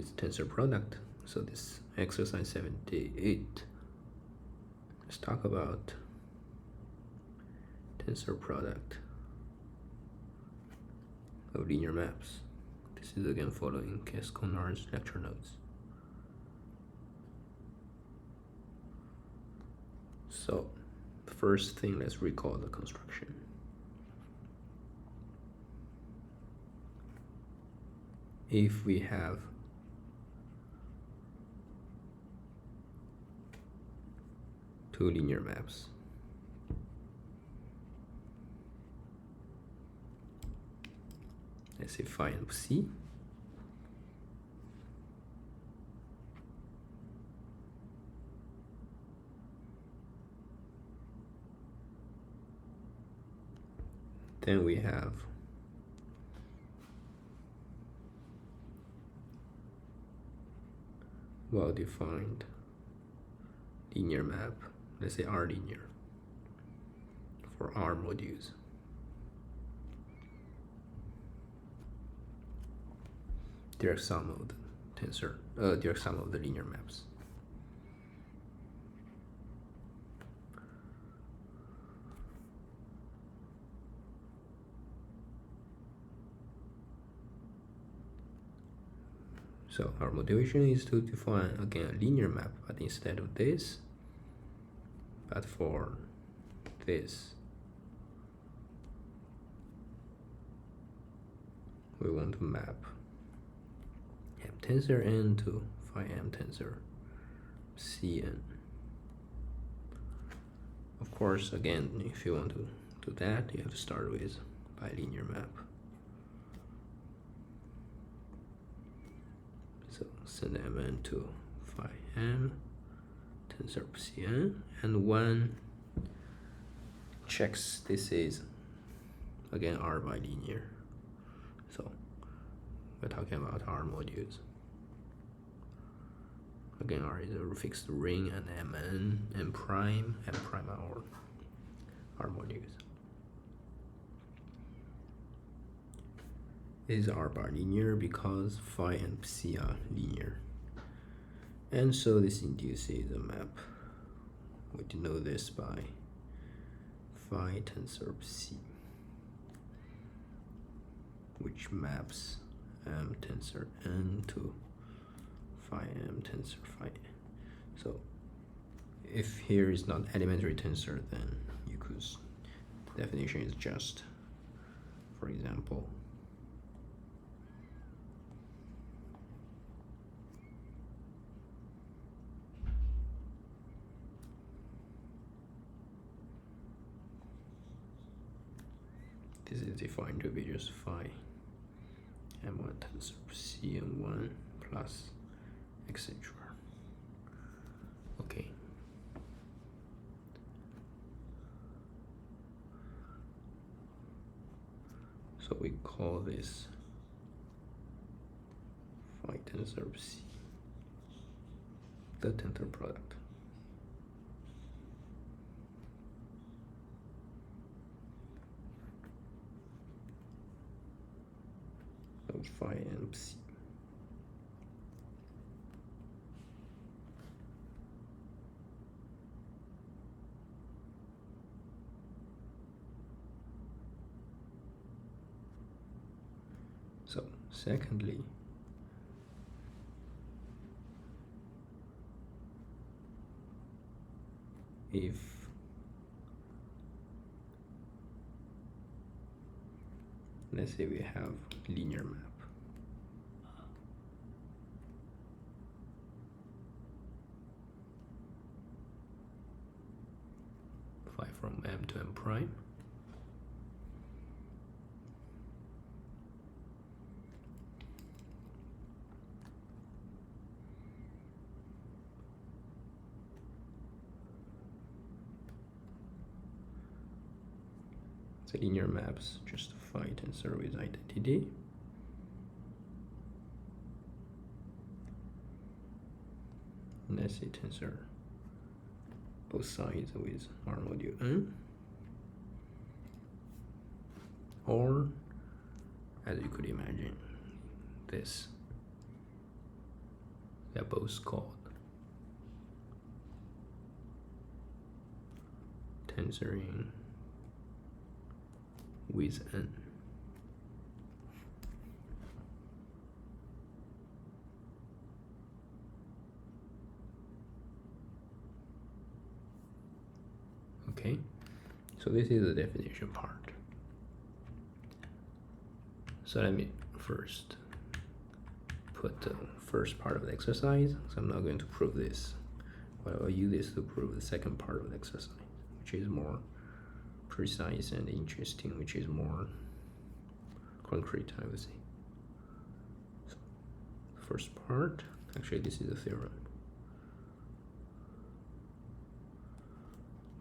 is tensor product. So this exercise 78. Let's talk about tensor product of linear maps. This is again following Casconard's lecture notes. So first thing, let's recall the construction. If we have two linear maps, let's say phi and psi, then we have well-defined linear map, let's say R linear, for R modules. Direct sum of the tensor, direct sum of the linear maps. So our motivation is to define again a linear map, but instead of this, but for this, we want to map M tensor n to phi m tensor Cn. Of course, again, if you want to do that, you have to start with bilinear map. So send Mn to phi m tensor Cn, and one checks this is again R bilinear. So we're talking about R modules. Again, R is a fixed ring, and Mn, M prime are R modules. These are bilinear because phi and psi are linear. And so this induces a map. We denote this by phi tensor psi, which maps M tensor n to phi m tensor phi. So if here is not elementary tensor, then you could, the definition is just, for example, this is defined to be just phi m1 tensor Cn1 plus etc. Okay. So we call this phi tensor C the tensor product. So phi and psi. So secondly, if let's say we have linear map, phi from M to M prime, the linear maps just phi tensor with identity. And let's say tensor both sides with R module n, or as you could imagine, this They're both called tensoring with n. Okay, so this is the definition part. So let me first put the first part of the exercise. So I'm not going to prove this, but I'll use this to prove the second part of the exercise, which is more precise and interesting, which is more concrete, I would say. So the first part, actually this is a theorem.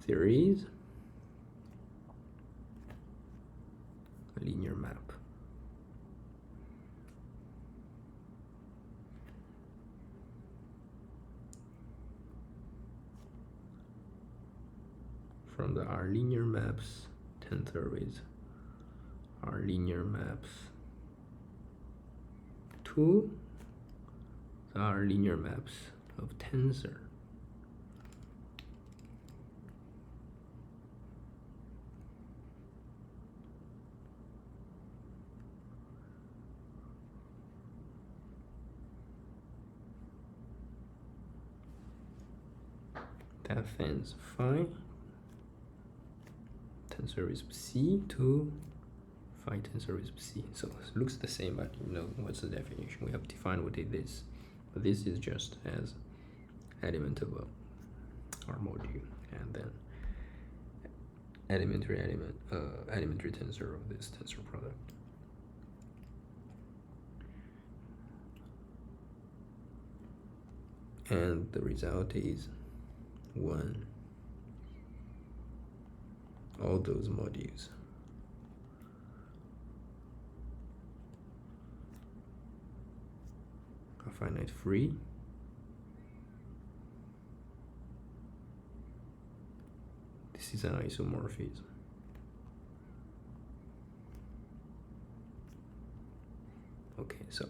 Theory is a linear map from the R linear maps tensor with R linear maps to the R linear maps of tensor. That fence phi tensor with C to phi tensor with C. So it looks the same, but you know what's the definition. We have defined what it is, but this is just as element of our module, and then elementary tensor of this tensor product. And the result is 1, all those modules are finite free this is an isomorphism. Okay, so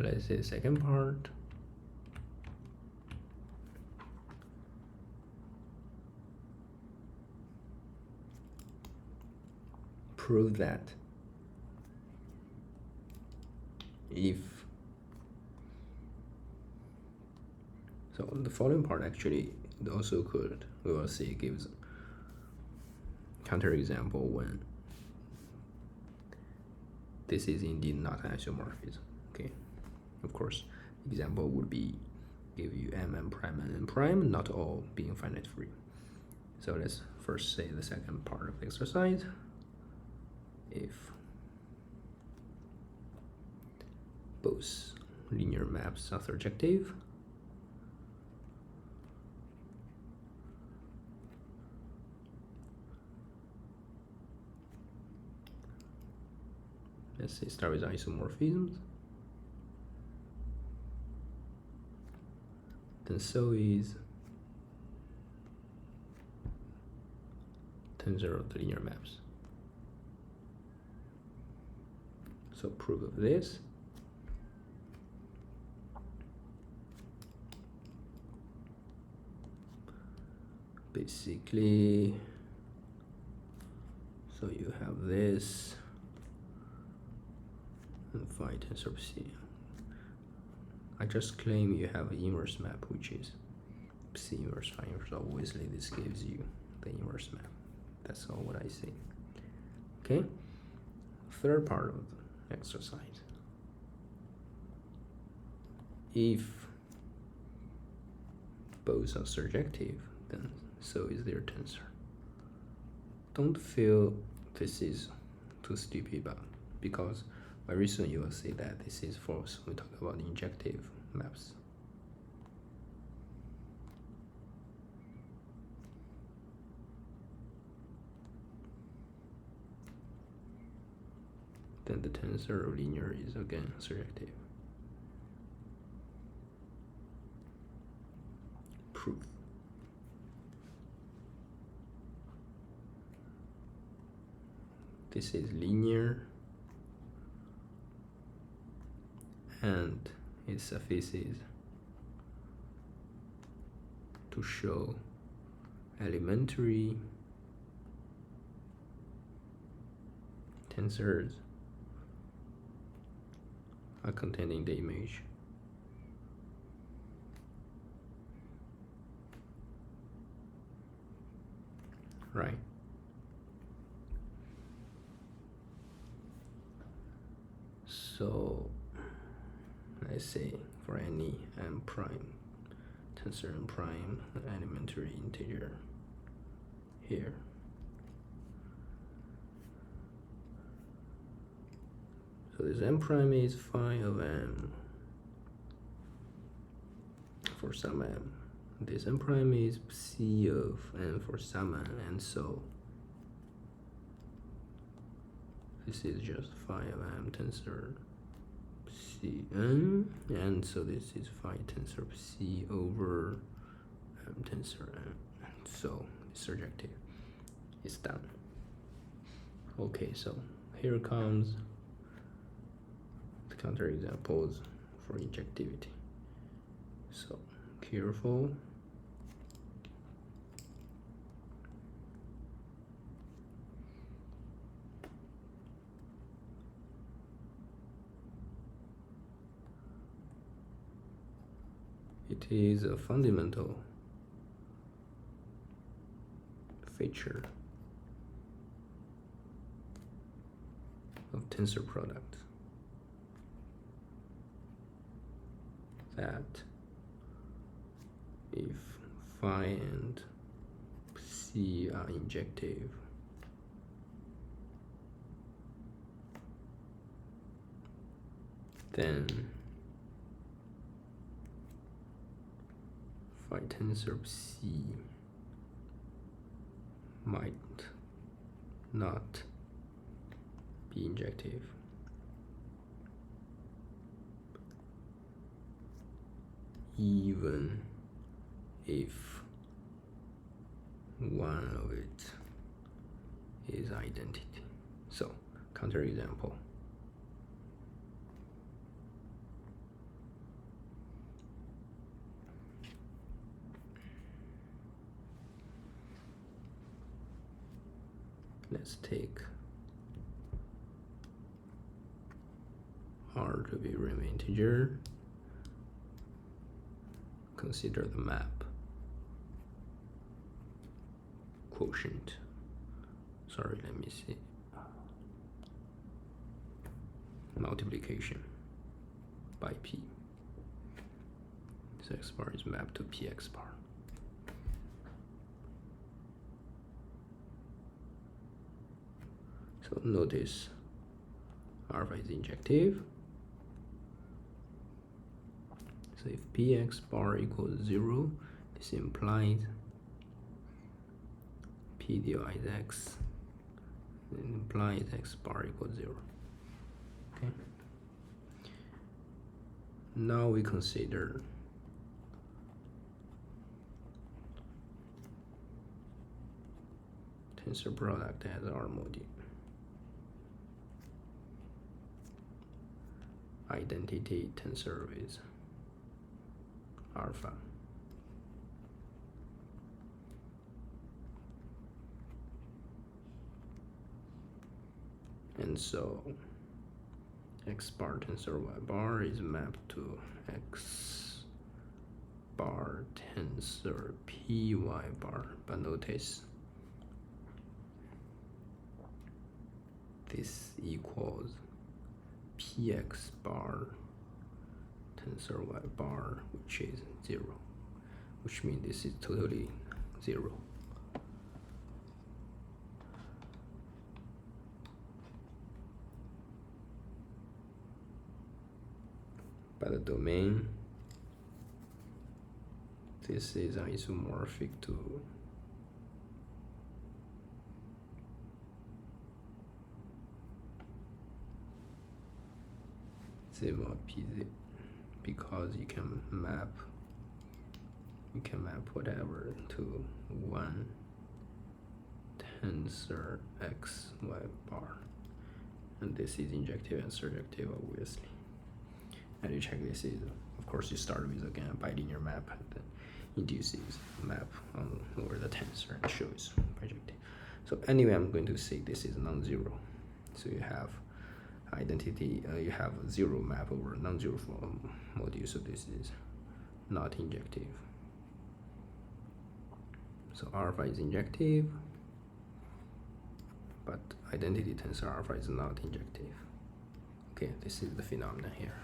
let's say the second part. Prove that if so the following part actually also could, we will see, gives counterexample when this is indeed not an isomorphism. Okay, of course, example would be give you m and prime, not all being finite free. So let's first say the second part of the exercise. If both linear maps are surjective, let's say start with isomorphisms, then so is tensor of the linear maps. So proof of this. Basically, so you have this and phi tensor of C. I just claim you have an inverse map, which is C inverse phi inverse. Obviously, this gives you the inverse map. That's all what I say. Okay. Third part of the exercise. If both are surjective, then so is their tensor. Don't feel this is too stupid, but because Very soon you will see that this is false. We talk about injective maps. Then the tensor of linear is again surjective. Proof. This is linear and it suffices to show elementary tensors are contained in the image. Right. So let's say for any m prime tensor m prime elementary integer here, so this m prime is phi of m for some m. This m prime is c of n for some n, and so this is just phi of m tensor Cn, and so this is phi tensor C over m tensor n, and so surjective is done. Okay, so here comes the counterexamples for injectivity. So careful. It is a fundamental feature of tensor product that if phi and C are injective, then phi tensor C might not be injective. Even if one of it is identity. So, counterexample. Let's take R to be Riemann integer. Consider the map quotient. Sorry, let me see. Multiplication by P. So X bar is mapped to PX bar. So notice alpha is injective. So if px bar equals 0, this implies p divided x, it implies x bar equals 0. Okay. Now we consider tensor product as R module. Identity tensor with alpha. And so x bar tensor y bar is mapped to x bar tensor py bar. But notice this equals px bar tensor y bar, which is 0, which means this is totally 0. by the domain. This is an isomorphic to sigma p-adic, because you can map whatever to one tensor x y bar, and this is injective and surjective, obviously. And you check this is, of course, you start with again a bilinear map and then induces map on over the tensor and shows projective. So anyway, I'm going to say this is non-zero. So you have identity, you have a zero map over non-zero module, so this is not injective. So alpha is injective, but identity tensor alpha is not injective. Okay, this is the phenomenon here.